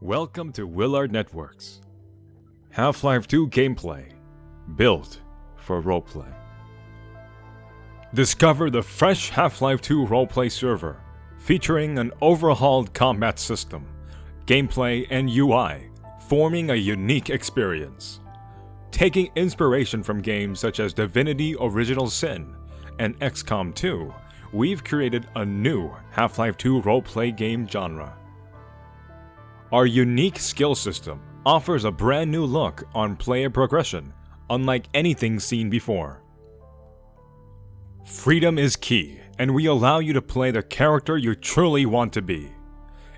Welcome to Williard Networks. Half-Life 2 gameplay, built for roleplay. Discover the fresh Half-Life 2 roleplay server, featuring an overhauled combat system, gameplay and UI, forming a unique experience. Taking inspiration from games such as Divinity Original Sin and XCOM 2, we've created a new Half-Life 2 roleplay game genre. Our unique skill system offers a brand new look on player progression, unlike anything seen before. Freedom is key, and we allow you to play the character you truly want to be.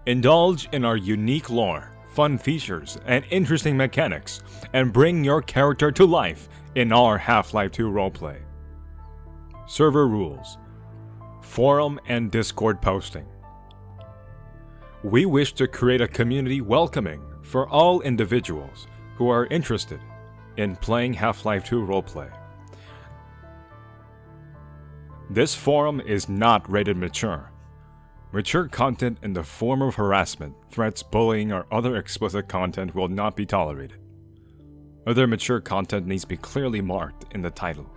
Indulge in our unique lore, fun features, and interesting mechanics, and bring your character to life in our Half-Life 2 roleplay. Server rules, forum and Discord posting. We wish to create a community welcoming for all individuals who are interested in playing Half-Life 2 roleplay. This forum is not rated mature. Mature content in the form of harassment, threats, bullying, or other explicit content will not be tolerated. Other mature content needs to be clearly marked in the title.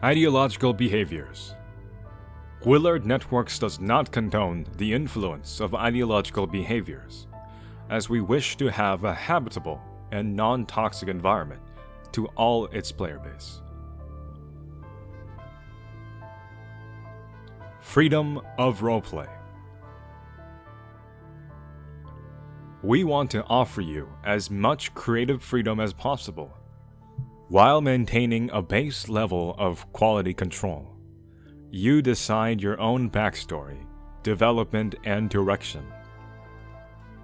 Ideological behaviors. Williard Networks does not condone the influence of ideological behaviors, as we wish to have a habitable and non-toxic environment to all its player base. Freedom of roleplay. We want to offer you as much creative freedom as possible, while maintaining a base level of quality control. You decide your own backstory, development, and direction.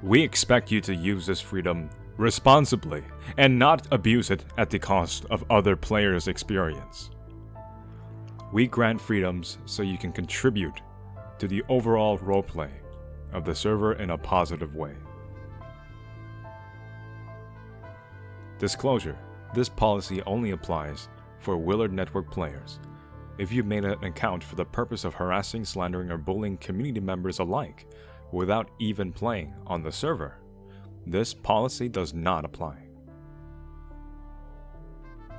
We expect you to use this freedom responsibly and not abuse it at the cost of other players' experience. We grant freedoms so you can contribute to the overall roleplay of the server in a positive way. Disclosure: this policy only applies for Williard Network players. If you've made an account for the purpose of harassing, slandering, or bullying community members alike without even playing on the server, this policy does not apply.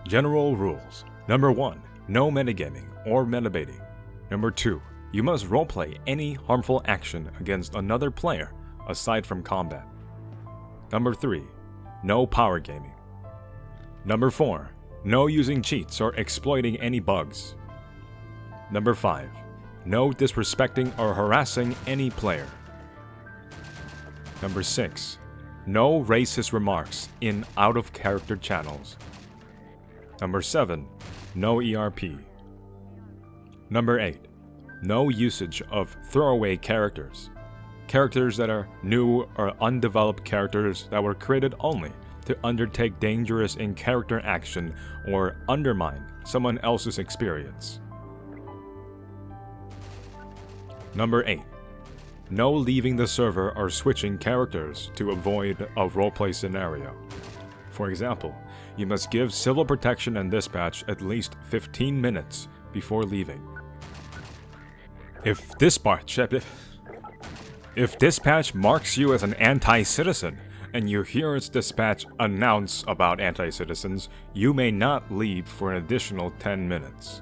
General rules. Number 1. No metagaming or metabaiting. Number 2. You must roleplay any harmful action against another player aside from combat. Number 3. No power gaming. Number 4. No using cheats or exploiting any bugs. Number 5. No disrespecting or harassing any player. Number 6. No racist remarks in out-of-character channels. Number 7. No ERP. Number 8. No usage of throwaway characters. Characters that are new or undeveloped characters that were created only to undertake dangerous in-character action or undermine someone else's experience. Number 8. No leaving the server or switching characters to avoid a roleplay scenario. For example, you must give civil protection and dispatch at least 15 minutes before leaving. If dispatch marks you as an anti-citizen and you hear its dispatch announce about anti-citizens, you may not leave for an additional 10 minutes.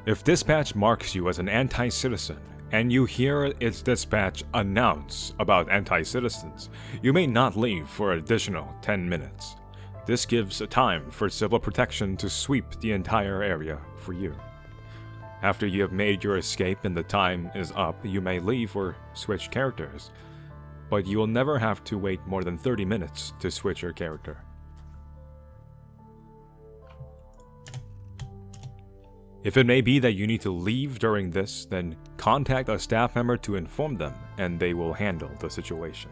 If dispatch marks you as an anti-citizen and you hear its dispatch announce about anti-citizens, you may not leave for an additional 10 minutes. This gives a time for civil protection to sweep the entire area for you. After you have made your escape and the time is up, you may leave or switch characters, but you will never have to wait more than 30 minutes to switch your character. If it may be that you need to leave during this, then contact a staff member to inform them, and they will handle the situation.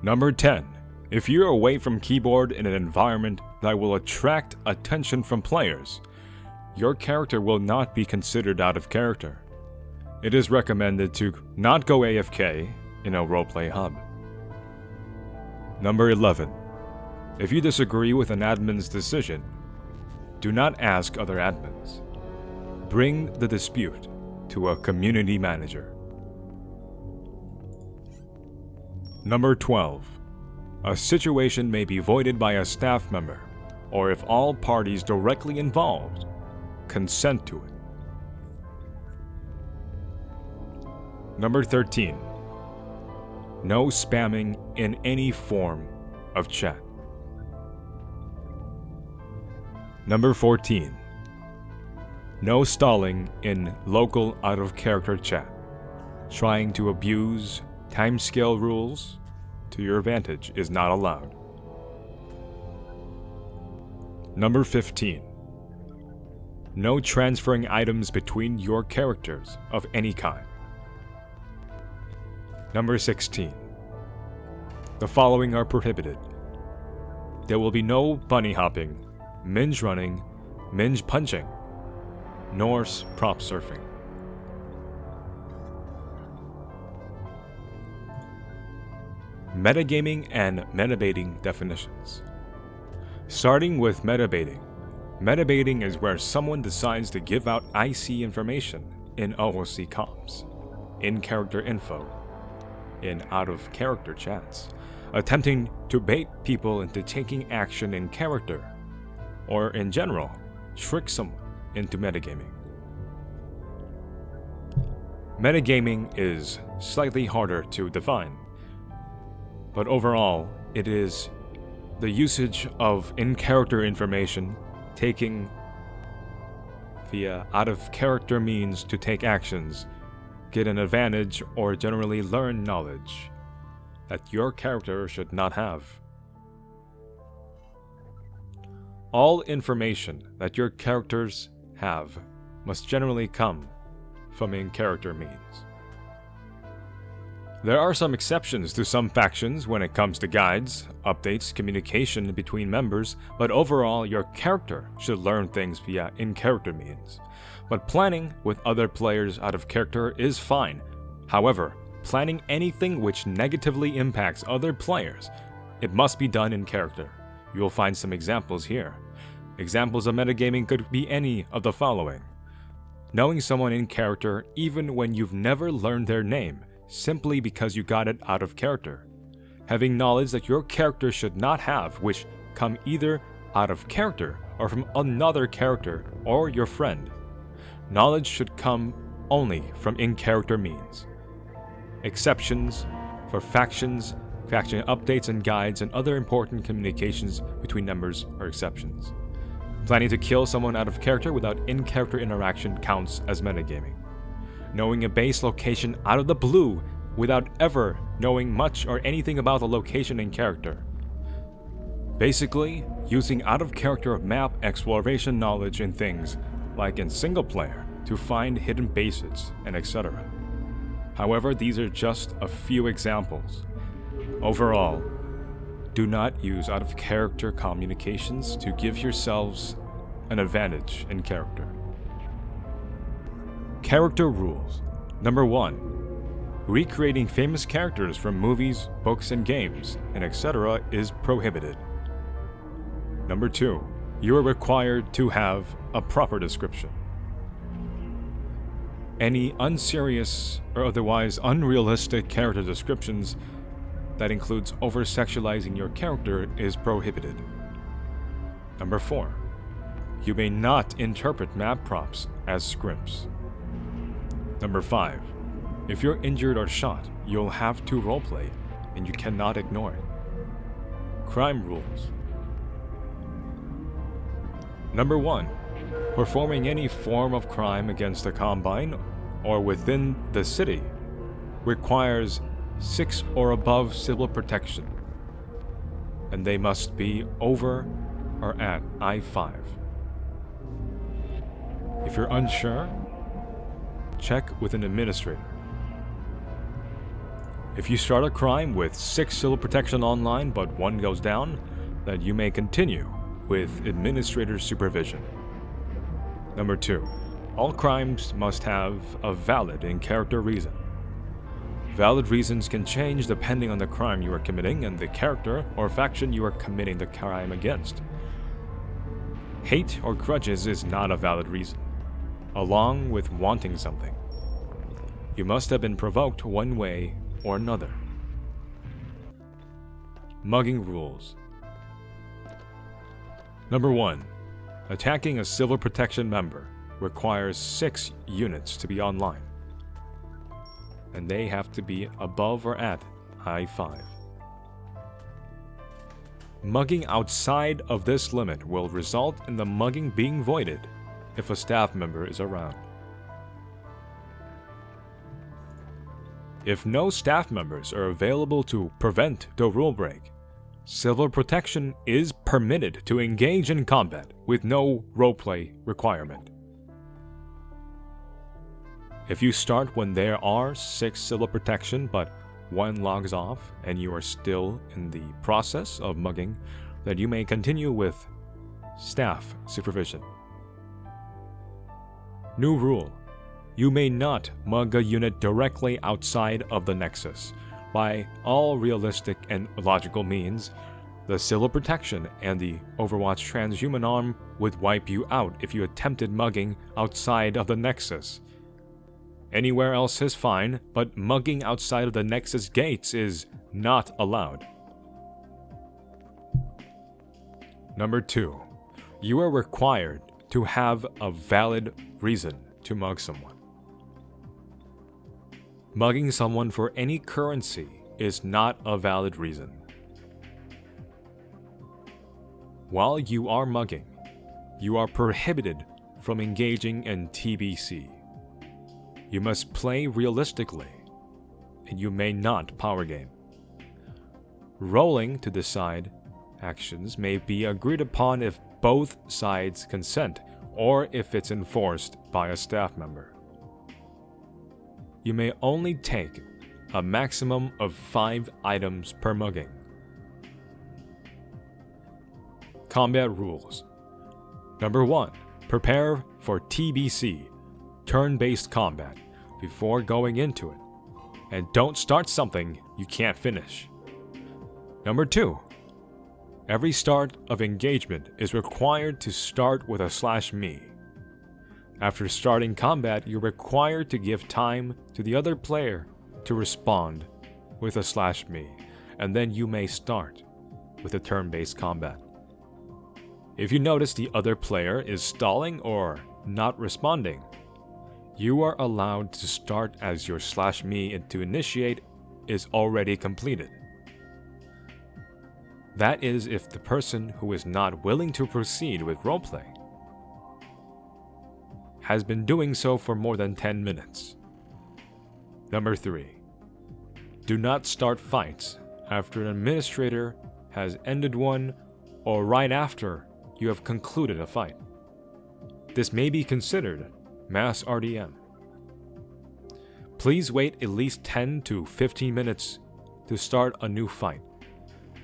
Number 10. If you're away from keyboard in an environment that will attract attention from players, your character will not be considered out of character. It is recommended to not go AFK in a roleplay hub. Number 11. If you disagree with an admin's decision, do not ask other admins. Bring the dispute to a community manager. Number 12. A situation may be voided by a staff member, or if all parties directly involved consent to it. Number 13. No spamming in any form of chat. Number 14. No stalling in local out-of-character chat. Trying to abuse timescale rules to your advantage is not allowed. Number 15. No transferring items between your characters of any kind. Number 16. The following are prohibited. There will be no bunny hopping, minge running, minge punching, nor prop surfing. Metagaming and metabaiting definitions. Starting with metabaiting. Metabaiting is where someone decides to give out IC information in OOC comms, in-character info, in out-of-character chats, attempting to bait people into taking action in character, or in general, trick someone into metagaming. Metagaming is slightly harder to define, but overall, it is the usage of in-character information taking via out-of-character means to take actions, get an advantage, or generally learn knowledge that your character should not have. All information that your characters have must generally come from in-character means. There are some exceptions to some factions when it comes to guides, updates, communication between members, but overall your character should learn things via in-character means. But planning with other players out of character is fine. However, planning anything which negatively impacts other players, it must be done in character. You will find some examples here. Examples of metagaming could be any of the following. Knowing someone in character even when you've never learned their name, simply because you got it out of character. Having knowledge that your character should not have, which come either out of character or from another character or your friend. Knowledge should come only from in-character means. Exceptions for factions, faction updates and guides, and other important communications between members are exceptions. Planning to kill someone out of character without in-character interaction counts as metagaming. Knowing a base location out of the blue without ever knowing much or anything about the location in character. Basically, using out-of-character map exploration knowledge in things like in single player to find hidden bases and etc. However, these are just a few examples. Overall, do not use out-of-character communications to give yourselves an advantage in character. Character rules. Number 1. Recreating famous characters from movies, books, and games, and etc. is prohibited. Number 2. You are required to have a proper description. Any unserious or otherwise unrealistic character descriptions that includes over-sexualizing your character is prohibited. Number 4. You may not interpret map props as scripts. Number 5. If you're injured or shot, you'll have to roleplay, and you cannot ignore it. Crime rules. Number 1. Performing any form of crime against a combine or within the city requires 6 or above civil protection, and they must be over or at I-5. If you're unsure, check with an administrator. If you start a crime with 6 civil protection online but 1 goes down, then you may continue with administrator supervision. Number 2. All crimes must have a valid in-character reason. Valid reasons can change depending on the crime you are committing and the character or faction you are committing the crime against. Hate or grudges is not a valid reason, along with wanting something. You must have been provoked one way or another. Mugging rules. Number 1. Attacking a Civil Protection member requires 6 units to be online, and they have to be above or at I-5. Mugging outside of this limit will result in the mugging being voided if a staff member is around. If no staff members are available to prevent the rule break, Civil Protection is permitted to engage in combat with no roleplay requirement. If you start when there are 6 Civil Protection but 1 logs off and you are still in the process of mugging, then you may continue with staff supervision. New rule. You may not mug a unit directly outside of the Nexus. By all realistic and logical means, the Civil Protection and the Overwatch transhuman arm would wipe you out if you attempted mugging outside of the Nexus. Anywhere else is fine, but mugging outside of the Nexus gates is not allowed. Number 2. You are required to have a valid reason to mug someone. Mugging someone for any currency is not a valid reason. While you are mugging, you are prohibited from engaging in TBC. You must play realistically, and you may not power game. Rolling to decide actions may be agreed upon if both sides consent or if it's enforced by a staff member. You may only take a maximum of 5 items per mugging. Combat rules. Number 1. Prepare for TBC, turn-based combat, before going into it, and don't start something you can't finish. Number 2. Every start of engagement is required to start with a /me. After starting combat, you're required to give time to the other player to respond with a /me, and then you may start with a turn-based combat. If you notice the other player is stalling or not responding, you are allowed to start as your /me and to initiate is already completed. That is if the person who is not willing to proceed with roleplay has been doing so for more than 10 minutes. Number 3. Do not start fights after an administrator has ended one or right after you have concluded a fight. This may be considered mass RDM. Please wait at least 10 to 15 minutes to start a new fight.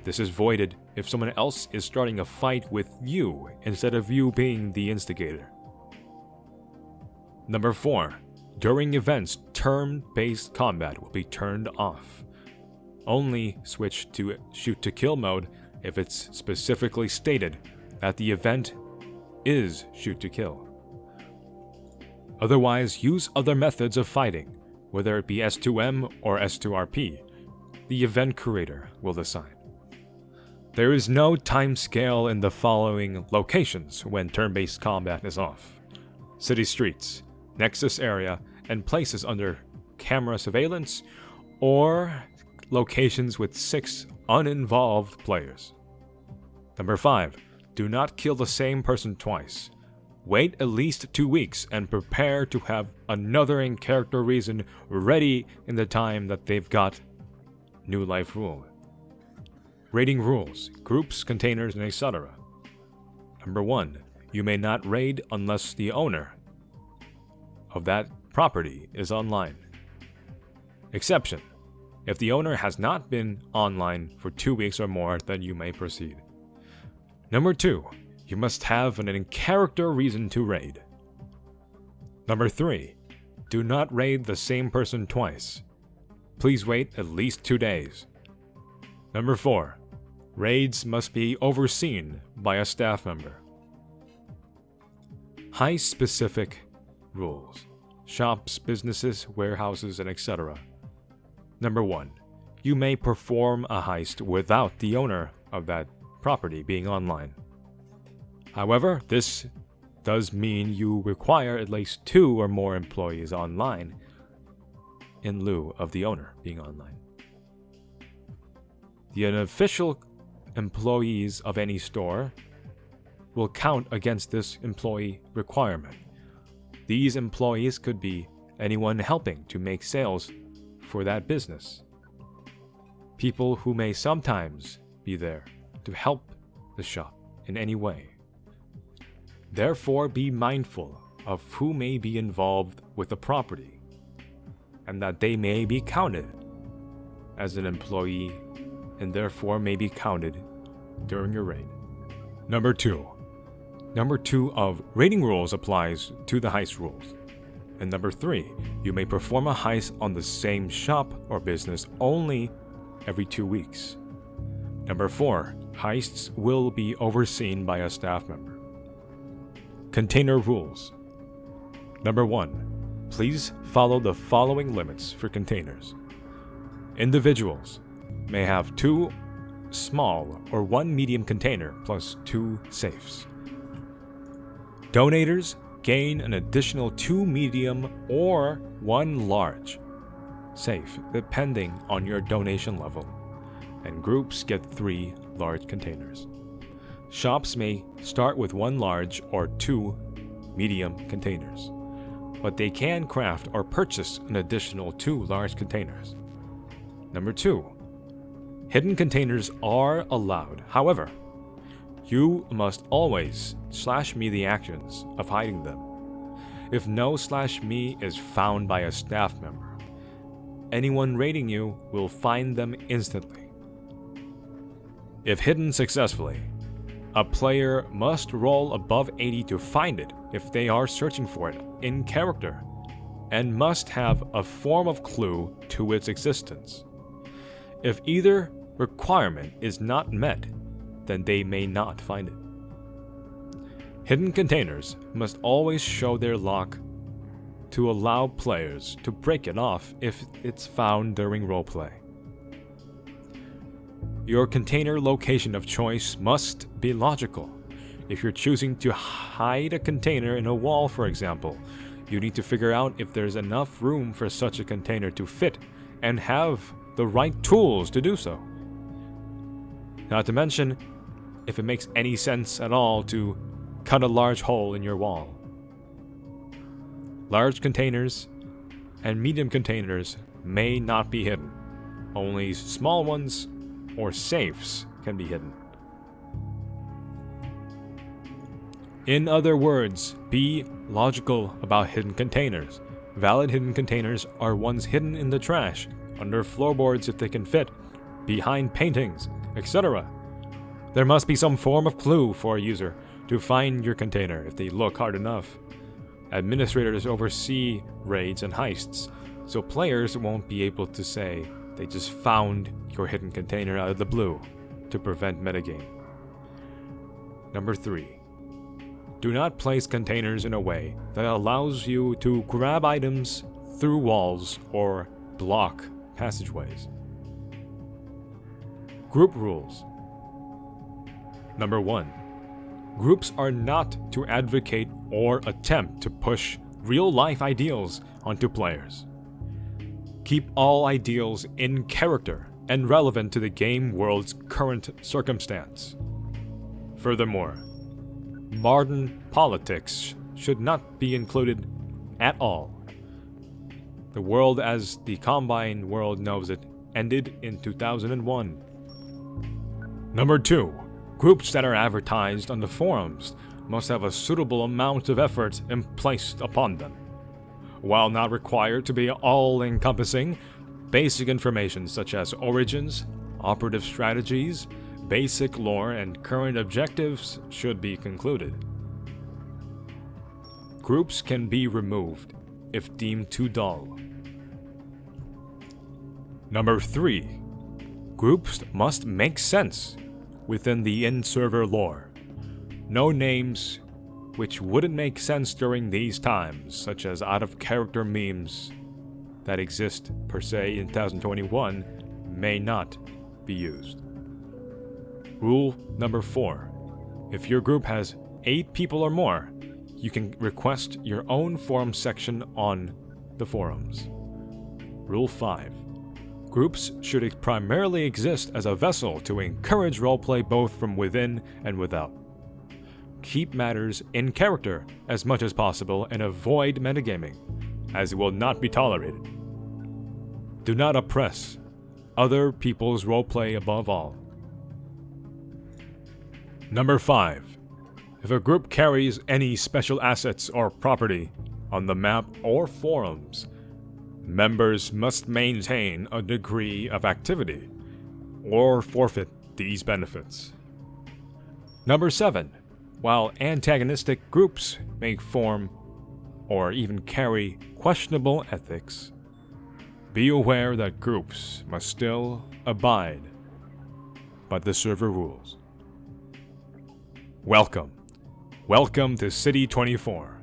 This is voided if someone else is starting a fight with you instead of you being the instigator. Number 4. During events, turn-based combat will be turned off. Only switch to shoot-to-kill mode if it's specifically stated that the event is shoot-to-kill. Otherwise, use other methods of fighting, whether it be S2M or S2RP. The event creator will decide. There is no time scale in the following locations when turn-based combat is off: city streets, Nexus area, and places under camera surveillance, or locations with 6 uninvolved players. Number 5. Do not kill the same person twice. Wait at least 2 weeks and prepare to have another in-character reason ready in the time that they've got New Life Rule. Raiding rules, groups, containers, and etc. Number 1. You may not raid unless the owner of that property is online. Exception: if the owner has not been online for 2 weeks or more, then you may proceed. Number 2. You must have an in-character reason to raid. Number 3. Do not raid the same person twice. Please wait at least 2 days. Number 4. Raids must be overseen by a staff member. High specific rules. shops, businesses, warehouses, and etc. Number 1. You may perform a heist without the owner of that property being online. However, this does mean you require at least 2 or more employees online in lieu of the owner being online. The unofficial employees of any store will count against this employee requirement. These employees could be anyone helping to make sales for that business. People who may sometimes be there to help the shop in any way. Therefore, be mindful of who may be involved with the property, and that they may be counted as an employee and therefore may be counted during your raid. Number 2 of raiding rules applies to the heist rules. And number 3, you may perform a heist on the same shop or business only every 2 weeks. Number 4, heists will be overseen by a staff member. Container rules. Number 1, please follow the following limits for containers. Individuals may have 2 small or 1 medium container plus 2 safes. Donators gain an additional 2 medium or 1 large safe depending on your donation level, and groups get 3 large containers. Shops may start with 1 large or 2 medium containers, but they can craft or purchase an additional 2 large containers. Number 2, hidden containers are allowed. However, you must always /me the actions of hiding them. If no /me is found by a staff member, anyone raiding you will find them instantly. If hidden successfully, a player must roll above 80 to find it if they are searching for it in character, and must have a form of clue to its existence. If either requirement is not met, then they may not find it. Hidden containers must always show their lock to allow players to break it off if it's found during roleplay. Your container location of choice must be logical. If you're choosing to hide a container in a wall, for example, you need to figure out if there's enough room for such a container to fit and have the right tools to do so. Not to mention, if it makes any sense at all to cut a large hole in your wall. Large containers and medium containers may not be hidden. Only small ones or safes can be hidden. In other words, be logical about hidden containers. Valid hidden containers are ones hidden in the trash, under floorboards if they can fit, behind paintings, etc. There must be some form of clue for a user to find your container if they look hard enough. Administrators oversee raids and heists, so players won't be able to say they just found your hidden container out of the blue to prevent metagame. Number 3. Do not place containers in a way that allows you to grab items through walls or block passageways. Group rules. Number 1. Groups are not to advocate or attempt to push real-life ideals onto players. Keep all ideals in character and relevant to the game world's current circumstance. Furthermore, modern politics should not be included at all. The world as the Combine world knows it ended in 2001. Number 2. Groups that are advertised on the forums must have a suitable amount of effort placed upon them. While not required to be all-encompassing, basic information such as origins, operative strategies, basic lore, and current objectives should be concluded. Groups can be removed if deemed too dull. Number 3. Groups must make sense within the in-server lore. No names which wouldn't make sense during these times, such as out-of-character memes that exist per se in 2021, may not be used. Rule number 4. If your group has 8 people or more, you can request your own forum section on the forums. Rule 5. Groups should primarily exist as a vessel to encourage roleplay both from within and without. Keep matters in character as much as possible and avoid metagaming, as it will not be tolerated. Do not oppress other people's roleplay above all. Number 5. If a group carries any special assets or property on the map or forums, members must maintain a degree of activity or forfeit these benefits. Number 7. While antagonistic groups may form or even carry questionable ethics, be aware that groups must still abide by the server rules. Welcome to City 24.